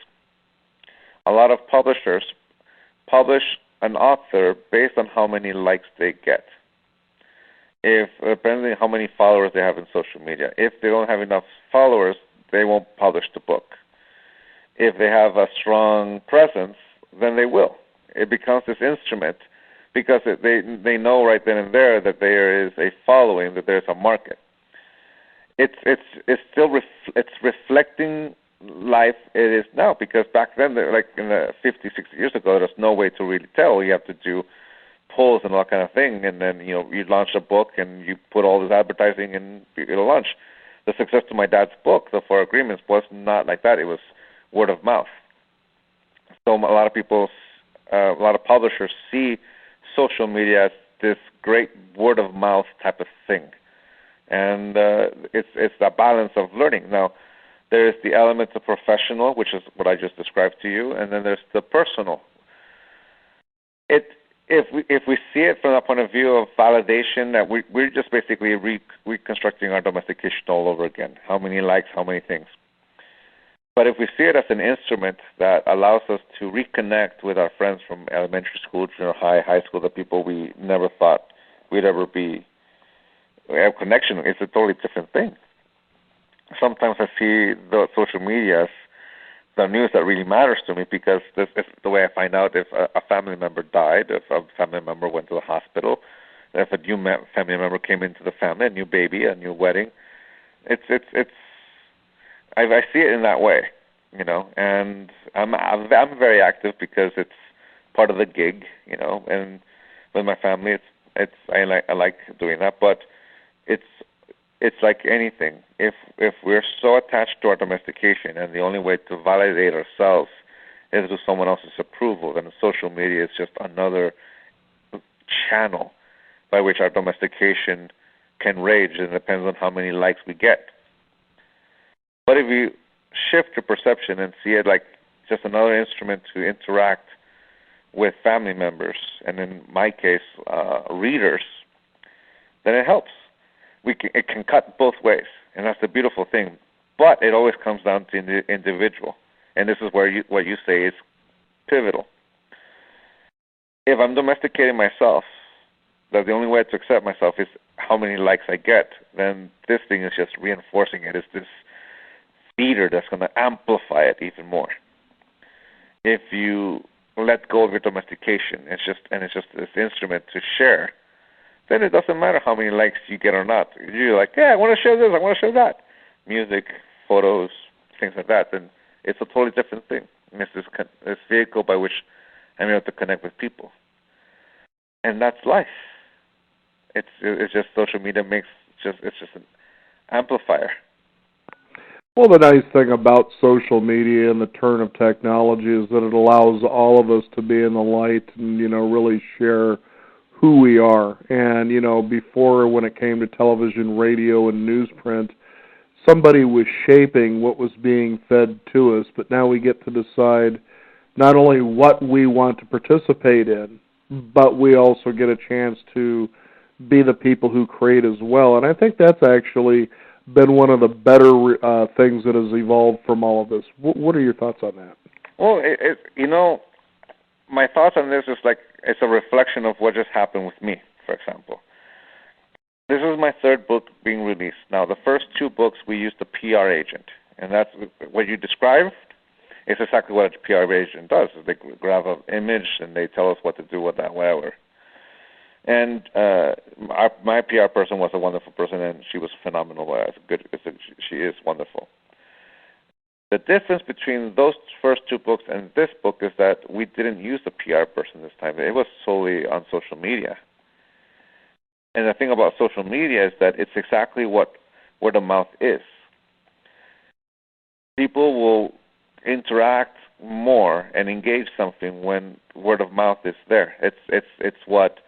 a lot of publishers publish an author based on how many likes they get. Depending on how many followers they have in social media. If they don't have enough followers, they won't publish the book. If they have a strong presence, then they will. It becomes this instrument because they know right then and there that there is a following, that there's a market. It's still reflecting life it is now, because back then, like in the 50, 60 years ago, there was no way to really tell. You have to do polls and all that kind of thing, and then, you know, you launch a book and you put all this advertising and it'll launch. The success to my dad's book, The Four Agreements, was not like that. It was word of mouth. So a lot of publishers see social media as this great word of mouth type of thing, and it's the balance of learning. Now, there's the element of professional, which is what I just described to you, and then there's the personal. If we see it from the point of view of validation, that we're just basically reconstructing our domestication all over again. How many likes, how many things. But if we see it as an instrument that allows us to reconnect with our friends from elementary school, junior high, high school, the people we never thought we'd ever have connection with, it's a totally different thing. Sometimes I see the social media as the news that really matters to me, because this is the way I find out if a family member died, if a family member went to the hospital, if a new family member came into the family, a new baby, a new wedding. I see it in that way, and I'm very active because it's part of the gig, and with my family, I like doing that, but it's like anything. If we're so attached to our domestication, and the only way to validate ourselves is through someone else's approval, then social media is just another channel by which our domestication can rage, and it depends on how many likes we get. But if you shift your perception and see it like just another instrument to interact with family members, and in my case, readers, then it helps. It can cut both ways, and that's the beautiful thing. But it always comes down to the individual, and this is where what you say is pivotal. If I'm domesticating myself, that the only way to accept myself is how many likes I get, then this thing is just reinforcing it. It's this feeder that's going to amplify it even more. If you let go of your domestication, it's just this instrument to share, then it doesn't matter how many likes you get or not. You're like, yeah, I want to share this, I want to share that. Music, photos, things like that. Then it's a totally different thing. And it's this vehicle by which I'm able to connect with people. And that's life. It's just social media it's just an amplifier. Well, the nice thing about social media and the turn of technology is that it allows all of us to be in the light and, really share who we are. And, before, when it came to television, radio, and newsprint, somebody was shaping what was being fed to us, but now we get to decide not only what we want to participate in, but we also get a chance to be the people who create as well. And I think that's actually been one of the better things that has evolved from all of this. What are your thoughts on that? Well, my thoughts on this is like it's a reflection of what just happened with me, for example. This is my third book being released. Now, the first two books we used a PR agent, and that's what you described. It's exactly what a PR agent does. They grab an image and they tell us what to do with that, whatever. And my PR person was a wonderful person, and she was phenomenal. She is wonderful. The difference between those first two books and this book is that we didn't use a PR person this time. It was solely on social media. And the thing about social media is that it's exactly what word of mouth is. People will interact more and engage something when word of mouth is there. It's what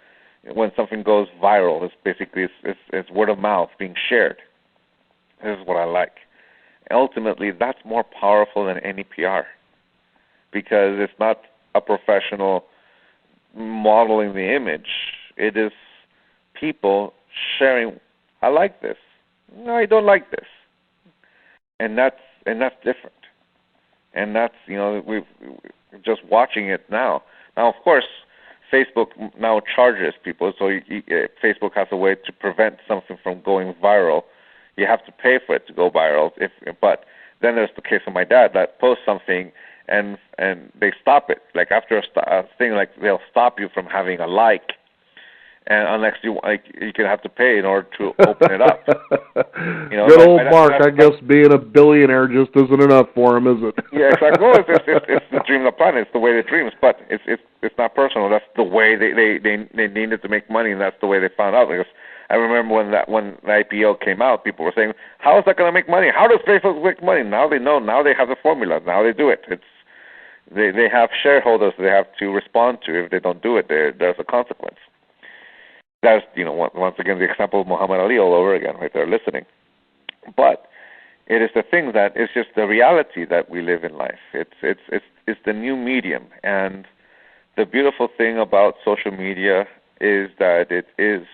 when something goes viral. It's basically it's word of mouth being shared. This is what I like. Ultimately, that's more powerful than any PR, because it's not a professional modeling the image. It is people sharing, I like this. No, I don't like this. And that's different. And that's, we've just watching it now. Now, of course, Facebook now charges people, so Facebook has a way to prevent something from going viral. You have to pay for it to go viral. But then there's the case of my dad that posts something and they stop it. Like after a thing, like they'll stop you from having a like, and unless you can have to pay in order to open it up. Good old Mark. I guess being a billionaire just isn't enough for him, is it? Yeah, exactly. Well, it's the dream of the planet. It's the way they dreams, but it's not personal. That's the way they needed to make money, and that's the way they found out. Because I remember when the IPO came out, people were saying, "How is that going to make money? How does Facebook make money?" Now they know. Now they have the formula. Now they do it. They have shareholders they have to respond to. If they don't do it, there's a consequence. That's, once again, the example of Muhammad Ali all over again, right there, listening. But it is the thing that it's just the reality that we live in life. It's the new medium, and the beautiful thing about social media is that it is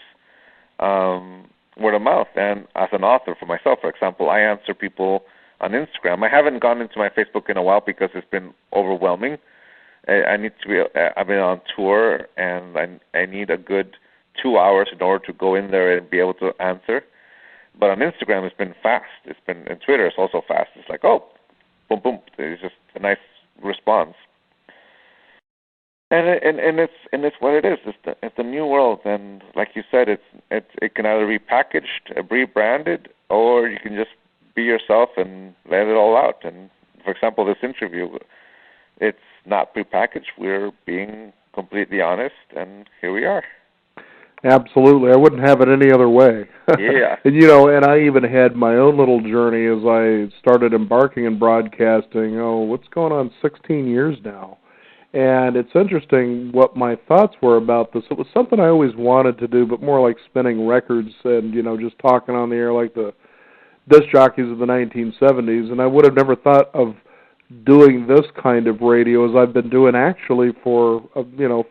word of mouth. And as an author, for myself, for example, I answer people on Instagram. I haven't gone into my Facebook in a while because it's been overwhelming. I need to be. I've been on tour, and I need a good 2 hours in order to go in there and be able to answer. But on Instagram, it's been fast. And Twitter is also fast. It's like, oh, boom, boom. It's just a nice response. And it's what it is. It's the new world, and like you said, it can either be packaged, rebranded, or you can just be yourself and let it all out. And for example, this interview, it's not prepackaged. We're being completely honest, and here we are. Absolutely. I wouldn't have it any other way. Yeah. And I even had my own little journey as I started embarking in broadcasting, what's going on, 16 years now. And it's interesting what my thoughts were about this. It was something I always wanted to do, but more like spinning records and, just talking on the air like the disc jockeys of the 1970s. And I would have never thought of doing this kind of radio as I've been doing actually for,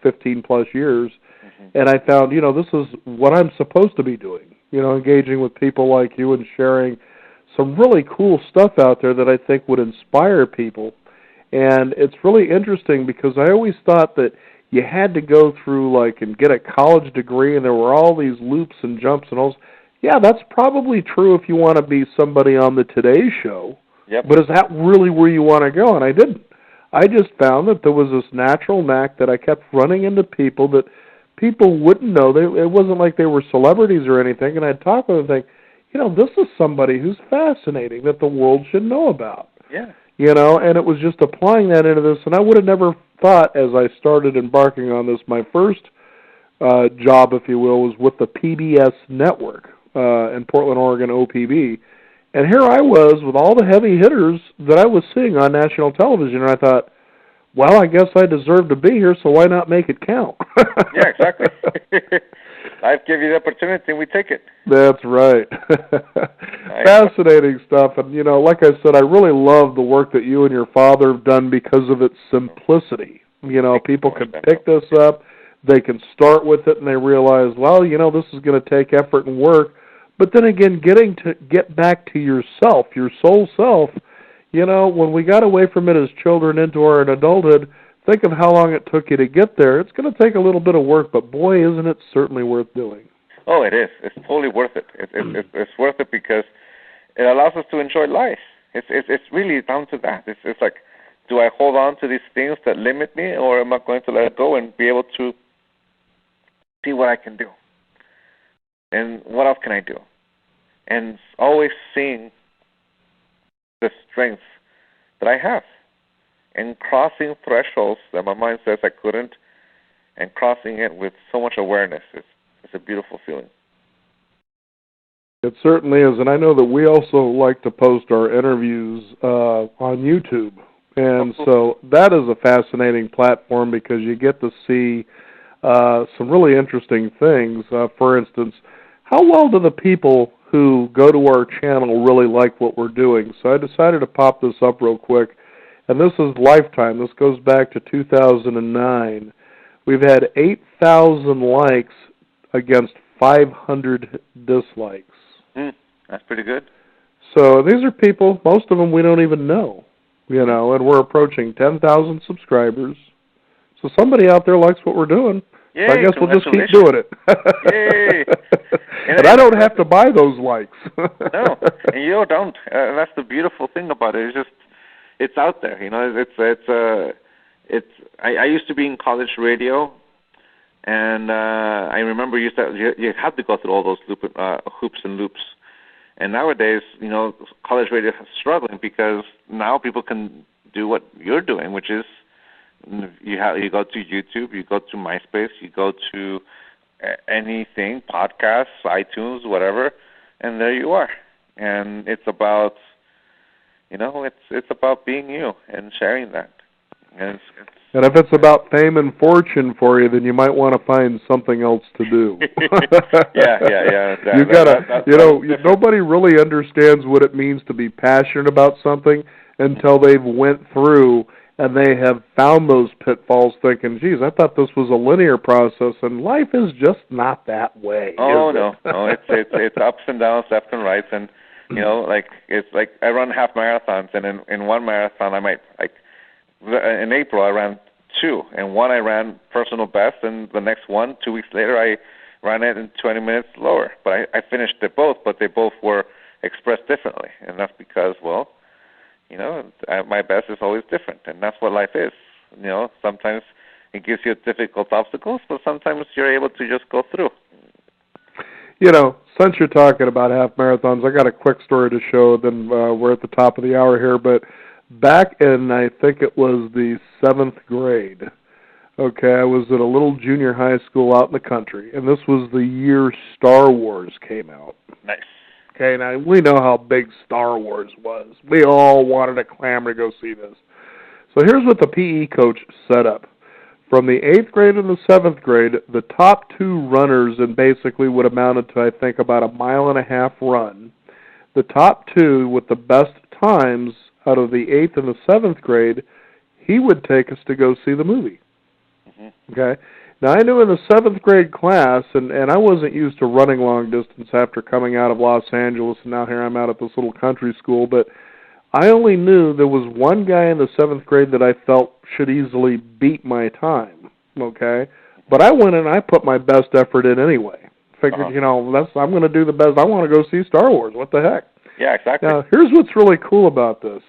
15 plus years. Mm-hmm. And I found, this is what I'm supposed to be doing, engaging with people like you and sharing some really cool stuff out there that I think would inspire people. And it's really interesting because I always thought that you had to go through and get a college degree and there were all these loops and jumps and all. Yeah, that's probably true if you want to be somebody on the Today Show. Yep. But is that really where you want to go? And I didn't. I just found that there was this natural knack that I kept running into people that people wouldn't know. It wasn't like they were celebrities or anything. And I'd talk with them and think, this is somebody who's fascinating that the world should know about. Yeah. And it was just applying that into this. And I would have never thought as I started embarking on this, my first job, if you will, was with the PBS network in Portland, Oregon, OPB. And here I was with all the heavy hitters that I was seeing on national television. And I thought, well, I guess I deserve to be here, so why not make it count? Yeah, exactly. I've given you the opportunity, and we take it. That's right. Fascinating stuff. And, like I said, I really love the work that you and your father have done because of its simplicity. People can pick this up, they can start with it, and they realize, well, this is going to take effort and work. But then again, get back to yourself, your soul self. When we got away from it as children into our adulthood, think of how long it took you to get there. It's going to take a little bit of work, but boy, isn't it certainly worth doing. Oh, it is. It's totally worth it. It's worth it because it allows us to enjoy life. It's really down to that. It's like, do I hold on to these things that limit me, or am I going to let it go and be able to see what I can do? And what else can I do? And always seeing the strength that I have, and crossing thresholds that my mind says I couldn't, and crossing it with so much awareness. It's a beautiful feeling. It certainly is, and I know that we also like to post our interviews on YouTube, and so that is a fascinating platform because you get to see some really interesting things. For instance, how well do the people who go to our channel really like what we're doing? So I decided to pop this up real quick, and this is lifetime. This goes back to 2009. We've had 8,000 likes against 500 dislikes. That's pretty good. So these are people, most of them we don't even know, and we're approaching 10,000 subscribers. So somebody out there likes what we're doing. Yay, so I guess we'll just keep doing it. Yay! And I don't have to buy those likes. No, and you don't. That's the beautiful thing about it. It's out there. I used to be in college radio, and I remember you had to go through all those hoops and loops. And nowadays, college radio is struggling because now people can do what you're doing, which is you go to YouTube, you go to MySpace, you go to anything, podcasts, iTunes, whatever, and there you are. And it's about, it's about being you and sharing that. And if it's about fame and fortune for you, then you might want to find something else to do. Yeah. You gotta, nobody really understands what it means to be passionate about something until they've went through and they have found those pitfalls, thinking, "Geez, I thought this was a linear process, and life is just not that way." Oh no, it's ups and downs, left and rights, and it's like I run half marathons, and in one marathon in April I ran 2, and one I ran personal best, and the next one 2 weeks later I ran it in 20 minutes lower. But I finished it both, but they both were expressed differently, and that's because, my best is always different, and that's what life is. Sometimes it gives you difficult obstacles, but sometimes you're able to just go through. Since you're talking about half marathons, I got a quick story to show. Then we're at the top of the hour here, but back in, I think it was the 7th grade, okay, I was at a little junior high school out in the country, and this was the year Star Wars came out. Nice. Okay, now we know how big Star Wars was. We all wanted to clamor to go see this. So here's what the PE coach set up. From the 8th grade and the 7th grade, the top 2 runners, and basically what amounted to, I think, about a 1.5-mile run, the top 2 with the best times out of the 8th and the 7th grade, he would take us to go see the movie. Mm-hmm. Okay? Now, I knew in the 7th grade class, and I wasn't used to running long distance after coming out of Los Angeles, and now here I'm out at this little country school, but I only knew there was one guy in the 7th grade that I felt should easily beat my time, okay? But I went and I put my best effort in anyway. Figured, I'm going to do the best. I want to go see Star Wars. What the heck? Yeah, exactly. Now, here's what's really cool about this.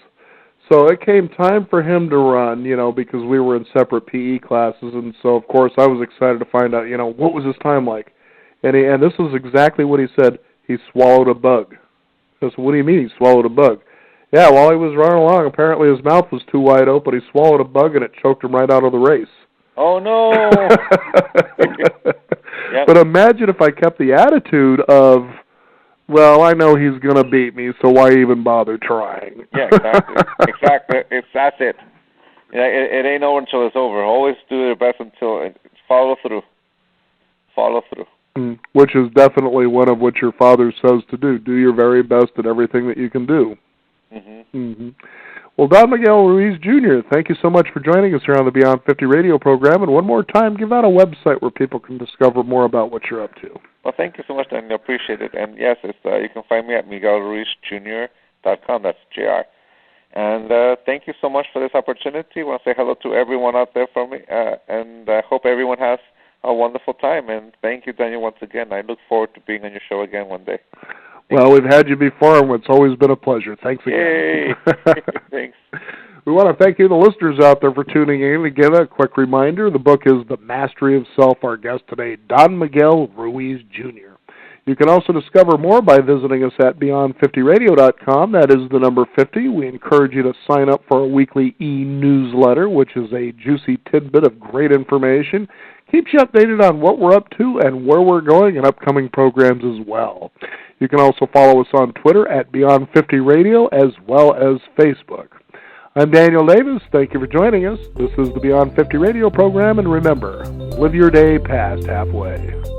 So it came time for him to run, because we were in separate PE classes, and so, of course, I was excited to find out, what was his time like? And this is exactly what he said. He swallowed a bug. I said, what do you mean he swallowed a bug? Yeah, while he was running along, apparently his mouth was too wide open. He swallowed a bug, and it choked him right out of the race. Oh, no. Yep. But imagine if I kept the attitude of, well, I know he's going to beat me, so why even bother trying? Yeah, exactly. That's it. Yeah, it ain't over until it's over. Always do your best until follow through. Follow through. Which is definitely one of what your father says to do. Do your very best at everything that you can do. Mm-hmm. Mm-hmm. Well, Don Miguel Ruiz, Jr., thank you so much for joining us here on the Beyond 50 radio program. And one more time, give out a website where people can discover more about what you're up to. Well, thank you so much, Daniel. I appreciate it. And, yes, you can find me at miguelruizjr.com. That's JR. And thank you so much for this opportunity. I want to say hello to everyone out there for me. And I hope everyone has a wonderful time. And thank you, Daniel, once again. I look forward to being on your show again one day. Well, we've had you before, and it's always been a pleasure. Thanks again. Yay. Thanks. We want to thank you, the listeners out there, for tuning in. Again, a quick reminder, the book is The Mastery of Self. Our guest today, Don Miguel Ruiz, Jr. You can also discover more by visiting us at Beyond50Radio.com. That is the number 50. We encourage you to sign up for our weekly e-newsletter, which is a juicy tidbit of great information. Keeps you updated on what we're up to and where we're going and upcoming programs as well. You can also follow us on Twitter at Beyond50Radio as well as Facebook. I'm Daniel Davis. Thank you for joining us. This is the Beyond 50 radio program, and remember, live your day past halfway.